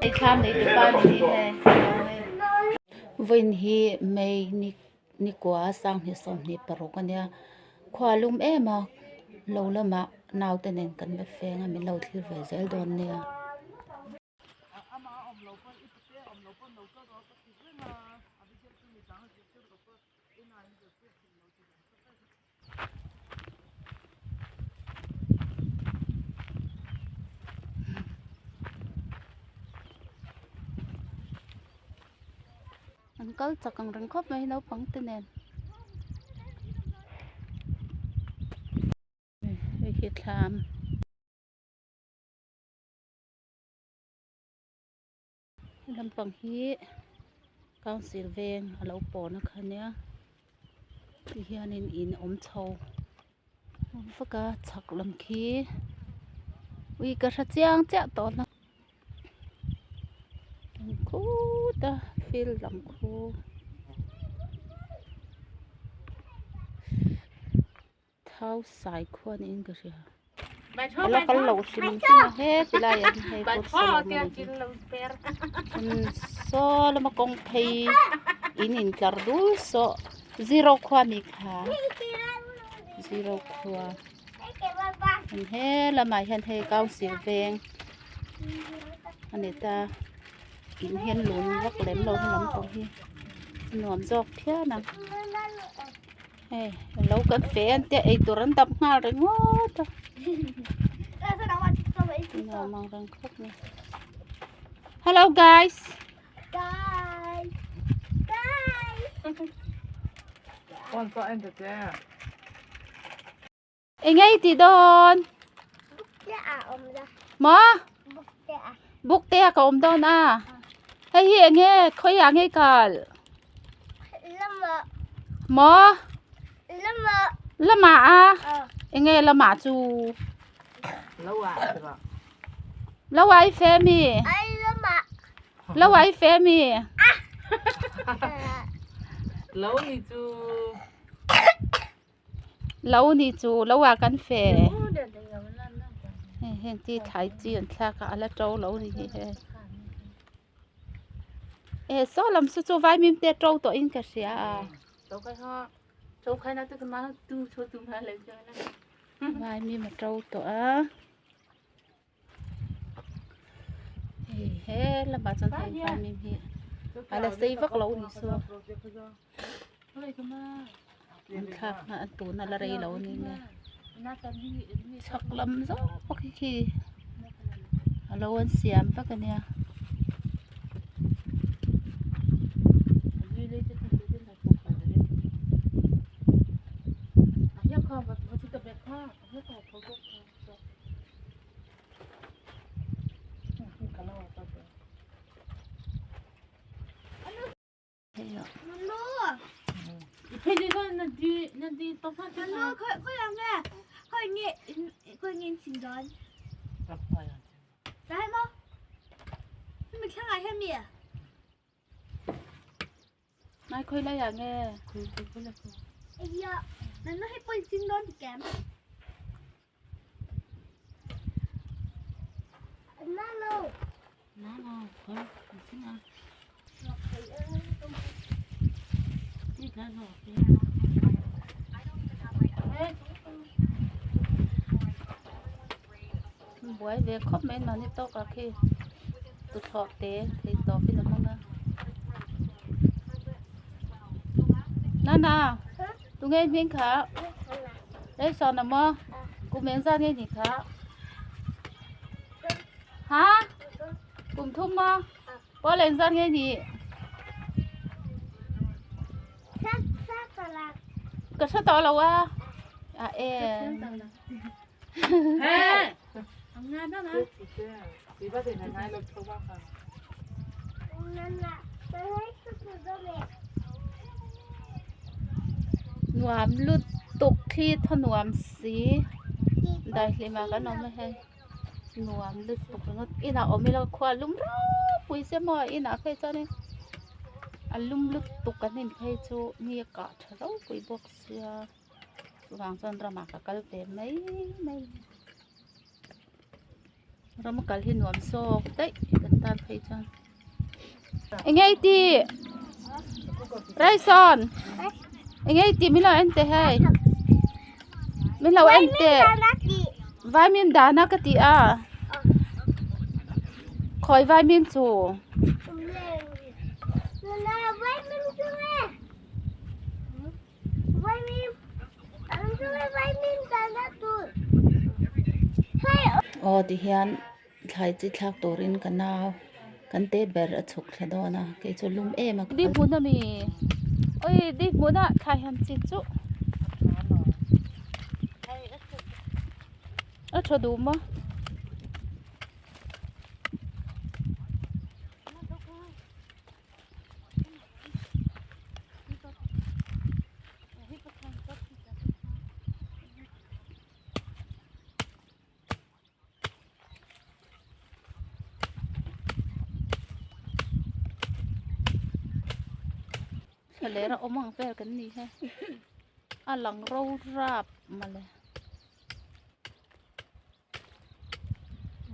ไอ้ข้ามในตัวบ้านนี่แหละวันที่ไม่นี่กว่าสร้างให้สมนี่ปรกันเนี่ยควาลุมมาเราละมานาวแต่เน้นกันแบบแฟงมีเราที่เวเซลโดนเนี่ยมันก็จะกังรังคบไม่เราปังแต่เน้นไปคิดทำลำปังฮีก้าวสีเวงเราปอนะคะเนี่ยที่เฮียนินอินอมโชฟักกะชักลำคีวิกระเจียงเจ้าตอนนะคูตาฟิลลำคูเท้าสายควันอินก็เสียแล้วก็เหลาชิมชิมเฮ็ดที่ไรอันให้กดสลับมันโซ่แล้วมากงเพย์อินคลาร์ดูโซ่zero ควันอีกค่ะ zero ควันเห็นเฮ้ละหมายเห็นเฮ้เก้าเสียงเพลงอันนี้ตากินเห็นหลุนวักเล็มเราให้ล้ำตรงที่หนวมจอกเที่ยนะเฮ้เรากันเฟนเตะไอตัวรันดับงาเลยงอตัวนี่เรามองรังคบนี่ Hello guys con có em được chưa? Ê ngay tí đồn Mơ Búc tè cả ôm đồn à Hay hi nghe khối à nghe cả Mơ Lama à Ê nghe lama chú Lâu à? Lâu ai phê mi Lâu ai phê mi Lâu thì chú lâu ni chú lâu à căn phê hiện tí thái chiên xa cả là trâu lâu ni ê sao làm sao cho vai mìm tê trâu tổ in cả xía à Đâu cái ho Châu khai nào tôi mà tu cho tụi mà lấy cho nó vai mìm mà trâu tổ á ê là bà chân thấy vai mìm hi à là xây vắc lâu ni xưa anh khác mà anh tốn là rây lâu ni nè chắc lắm rồi cái khi lâu anh xiêm vắc cái nè Thế thì nó đi tóc phát cho nó khơi làm nè khơi nghe xin đón đấy mà mình sang ngày thêm mì mai khơi lấy à nghe dạ nó hay quên xin đón thì kém nalo thôi xin à đi ra rồi buổi về comment mà nít to cả khi tụt thọ té thì to phía nào nữa nana tụi nghe miếng khá đấy sao nằm mơ cùng miếng ra nghe gì khá hả cùng thum mơ có lên ra nghe gì cái sao to là quá à em Thằng Nga đó nè thì có thể là ngay lập không bác à Nuam lut tục khi thon nuam xí đây thì mà cái nó mới hay nuam lut tục nó ina ôm mình là khoa lum rau bùi xe mò ina phải cho nên lum lut tục cái nên phải cho nia cả rau bùi bốc xe vàng son ra mà cả cái về mấy mấy เรามากันที่หนวมโซกเต้กันตามไปจังไงตีไรซอนไงตีไม่เราเอ็นเตให้ไม่เราเอ็นเตไว้มีมดานักตีอ่ะคอยไว้มีมจูโอ้ดิฉันใครจิตทักตัวรินกันนาวกันเตะเบอร์ฉุกเฉดนะเกจลุมมาดิบุญมีโอ้ยดิบุญใครหันจิตจุเธอดูมั้ยทะเลเราเอามังเปกันนี่ใช่หลังเราราบมาเลย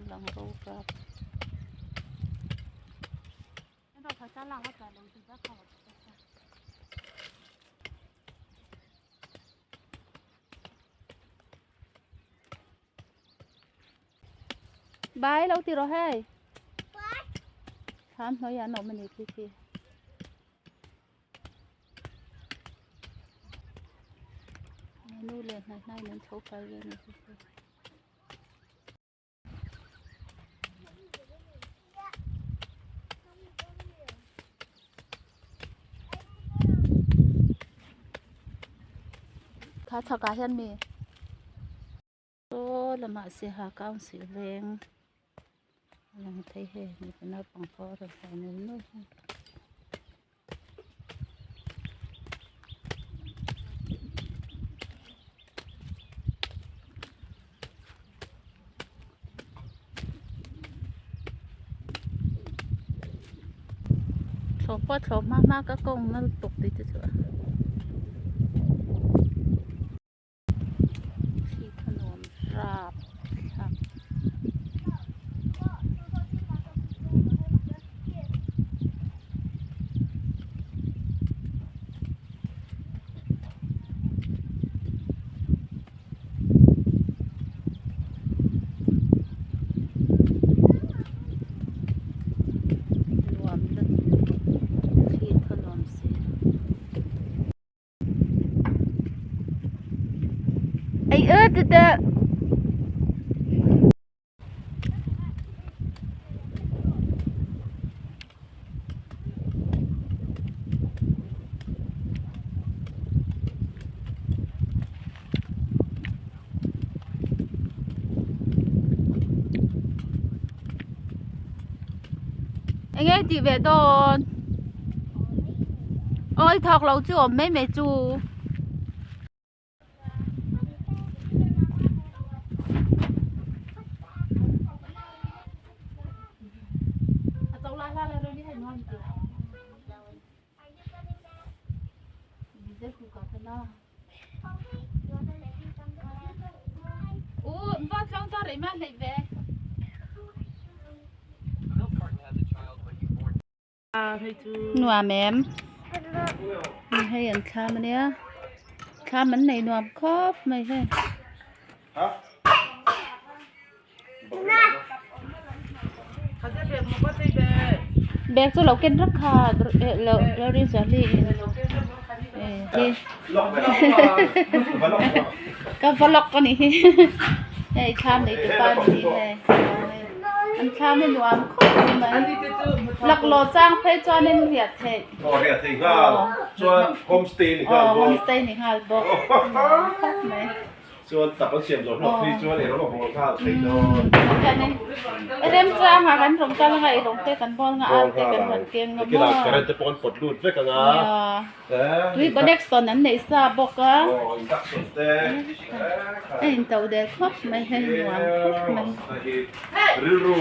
หลังเราราบเราพอจะหลังว่าจะลงถึงจะเข้าบายเราตีเราให้ถามเราอย่าหนอมันอีกทีนู่นเลยนายนั้นเขาไปเลยนะข้าชาวกาฉันมีโอ้ละมาเสียหาก้าวเสียแรงลังไทยเฮมีเป็นนักปังพอเราใส่เงินด้วยโฉบโฉบมากๆก็กงนั่นตกติดจะเถอะที่ถนนราบครับไอ้เด็ดไอ้ไงตีเวดอนโอ้ยทอกเราจูไม่จูโอ้บ้านช่องต่อไรมาเลยเว้หนัวแม่มมีให้อันข้ามันเนี้ยข้ามันในหนัวครอบไม่ใช่แบกตัวเราเก็นราคาเราเรียนสาลีก็ฟล็อกก็นี่ไอ้ข้ามในตัวป้านี่ไงอันข้ามในหนัวครอบมันหลักโลจ้างเพจจวนในเรียดเทศเรียดเทศก็จวนโฮมสเตย์นี่ก็โฮมสเตย์นี่ค่ะบอกครอบไหมส่วนตับก็เสียบหลอดหลอดที่ส่วนเอ๋เราบอกของข้าวใส่โดนแค่นี้เริ่มจ้างหากันผมกันไงลงเตะกันบอลงาเตะกันเหมือนเกียงกับกีฬาการจะปนปลดดูดด้วยกันนะวิบเด็กสอนนั้นในซาบอกอ่ะอินทักสุดเต้อินเตาเด็กครบไม่ให้หวานครบไม่ริรู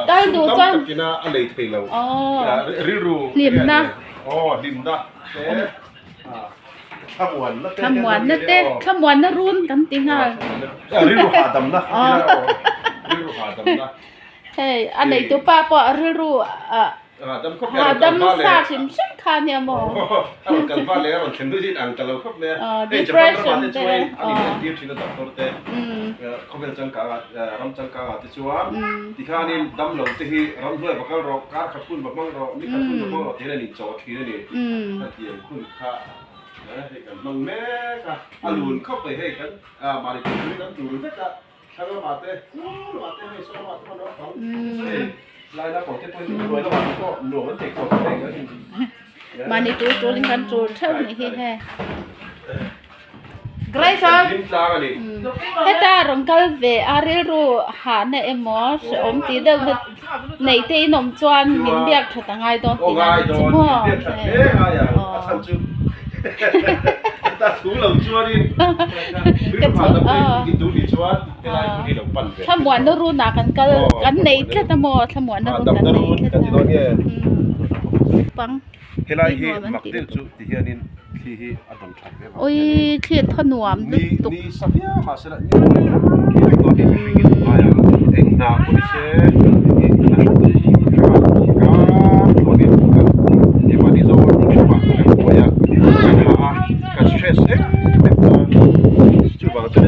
ได้ดูจ้ะกินอะไรเทลล์ริรูลิมนะลิมนะขมวนนะเต้ขมวนนะรุ่นกันติงอ่ะริรูหาดำนะ รู้หาดำนะ เฮ้ยอันไหนตัวป้าปอรู้ดำครบ หาดำซาชิมชิมคาเนี่ยมอ กันบ้านแล้วมันเข็นด้วยที่อังกันเราครบเนี่ย depression จะช่วยอันนี้เป็นทีมที่เราตัดตัวเต้เขาเป็นจังการำจังกาที่ชัวที่ข้านี่ดำหลงที่รำด้วยบักเราการขับคุณบักมั่งเรานี่ขับคุณบักมั่งเราที่นั่นนี่จอดที่นั่นนี่ถ้าเทียมคุณข้าให้กันมังแม่ค่ะอาลุนเข้าไปให้กันมาดิคุณนี่น้ำจูนก็ถ้าเรามาเต้ให้สวัสดิ์น้องเขารายรับของเจ้าตัวนี้รวยแล้วมันก็หลวงมันเด็กคนเองแล้วจริงๆ มานี่ตัวลิงกันตัวเท่านี้เฮ้ไกรซอนเฮตารองกัลเวอาริรูหาเนเอมอสอมตีเดิมในที่นมจวนมินเบียกถัดไงตอนตีนั้นจิโม่ตาถูหลงชัวดิก็ถูกินดูดีชัวเวลาที่เราปั่นไปThlamuanna Rûnกันในแค่ตะโมThlamuanna Rûnกันในแค่ตะโมปังเฮลัยฮีมักเตลจูที่เฮียนินที่ฮีอดมชัดเลยโอ้ยเทียดถนวมดึกตุกนี่สักยามาเสร็จนี่ที่ตัวนี้มีกินมาอย่างเอ็งนาคนนี้เช่เอ็งนาคนนี้ตัวนี้ที่มาที่โซ่ที่ชอบมาตัวอย่างกันสเตรสเอ๊ะจุดบางจุด